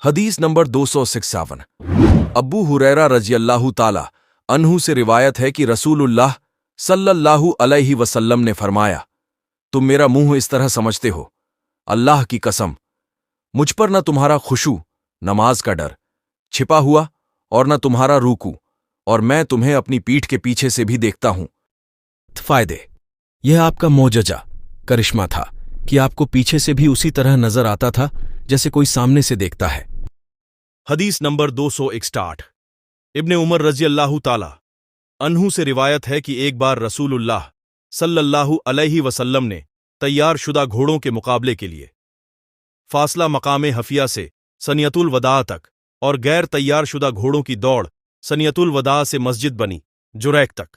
हदीस नंबर 256। अब्बू हुरैरा रजी अल्लाह ताला अन्हु से रिवायत है कि रसूलुल्लाह सल्लल्लाहु अलैहि वसल्लम ने फरमाया, तुम मेरा मुंह इस तरह समझते हो, अल्लाह की कसम, मुझ पर न तुम्हारा खुशू नमाज का डर छिपा हुआ और न तुम्हारा रूकू, और मैं तुम्हें अपनी पीठ के पीछे से भी देखता हूं। फायदे। यह आपका मोजजा करिश्मा था कि आपको पीछे से भी उसी तरह नजर आता था जैसे कोई सामने से देखता है। हदीस नंबर 261। इब्ने उमर रजी अल्लाह ताला अन्हु से रिवायत है कि एक बार रसूलुल्लाह सल्लल्लाहु अलैहि वसल्लम ने तैयार शुदा घोड़ों के मुकाबले के लिए फासला मकामे हफिया से सनियतुल वदा तक और गैर तैयार शुदा घोड़ों की दौड़ सनियतुल वदा से मस्जिद बनी जुरैक तक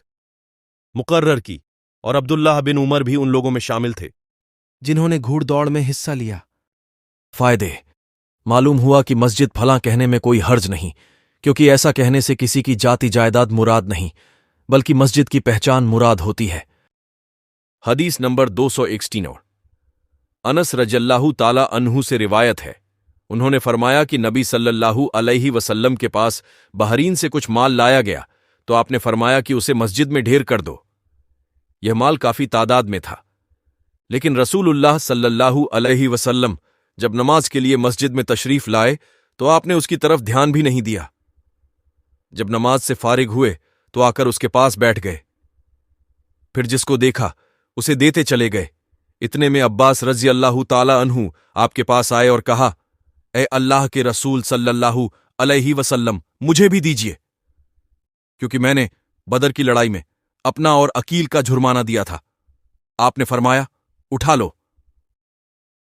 मुकर्रर की, और अब्दुल्लाह बिन उमर भी उन लोगों में शामिल थे जिन्होंने घुड़दौड़ में हिस्सा लिया। फायदे। मालूम हुआ कि मस्जिद फलां कहने में कोई हर्ज नहीं, क्योंकि ऐसा कहने से किसी की जाति जायदाद मुराद नहीं, बल्कि मस्जिद की पहचान मुराद होती है। हदीस नंबर 261। अनस रजल्लाहु ताला अन्हु से रिवायत है, उन्होंने फरमाया कि नबी सल्लल्लाहु अलैहि वसल्लम के पास बहरीन से कुछ माल लाया गया तो आपने फरमाया कि उसे मस्जिद में ढेर कर दो। यह माल काफी तादाद में था, लेकिन रसूलुल्लाह सल्लल्लाहु अलैहि वसल्लम जब नमाज के लिए मस्जिद में तशरीफ लाए तो आपने उसकी तरफ ध्यान भी नहीं दिया। जब नमाज से फारिग हुए तो आकर उसके पास बैठ गए, फिर जिसको देखा उसे देते चले गए। इतने में अब्बास रजी अल्लाह ताला अन्हु आपके पास आए और कहा, ए अल्लाह के रसूल सल्लल्लाहु अलैहि वसल्लम, मुझे भी दीजिए, क्योंकि मैंने बदर की लड़ाई में अपना और अकील का जुर्माना दिया था। आपने फरमाया, उठा लो।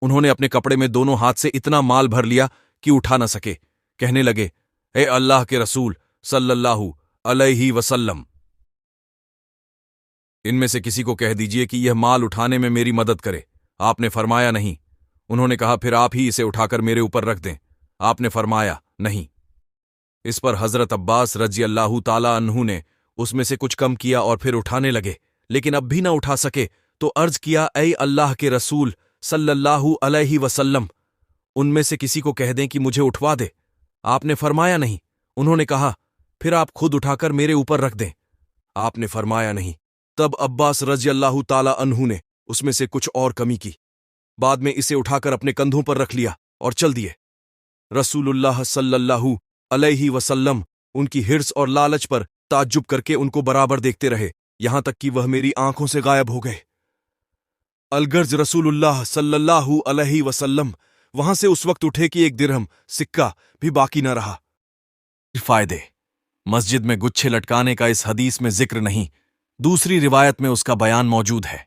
उन्होंने अपने कपड़े में दोनों हाथ से इतना माल भर लिया कि उठा न सके। कहने लगे, ए अल्लाह के रसूल सल्लल्लाहु अलैहि वसल्लम, इनमें से किसी को कह दीजिए कि यह माल उठाने में मेरी मदद करे। आपने फरमाया, नहीं। उन्होंने कहा, फिर आप ही इसे उठाकर मेरे ऊपर रख दें। आपने फरमाया, नहीं। इस पर हजरत अब्बास रजी अल्लाह ताला अन्हु ने उसमें से कुछ कम किया और फिर उठाने लगे, लेकिन अब भी न उठा सके तो अर्ज किया, ए अल्लाह के रसूल सल्लल्लाहु अलैहि वसल्लम, उनमें से किसी को कह दें कि मुझे उठवा दे। आपने फरमाया, नहीं। उन्होंने कहा, फिर आप खुद उठाकर मेरे ऊपर रख दें। आपने फरमाया, नहीं। तब अब्बास रजी अल्लाह ताला अन्हु ने उसमें से कुछ और कमी की। बाद में इसे उठाकर अपने कंधों पर रख लिया और चल दिए। रसूलुल्लाह सल्लल्लाहु अलैहि वसल्लम उनकी हिर्स और लालच पर ताज्जुब करके उनको बराबर देखते रहे, यहां तक कि वह मेरी आंखों से गायब हो गए। अलगर्ज रसूलुल्लाह सल्लल्लाहु अलैहि वसल्लम वहां से उस वक्त उठे कि एक दिरहम सिक्का भी बाकी न रहा। फायदे। मस्जिद में गुच्छे लटकाने का इस हदीस में जिक्र नहीं, दूसरी रिवायत में उसका बयान मौजूद है।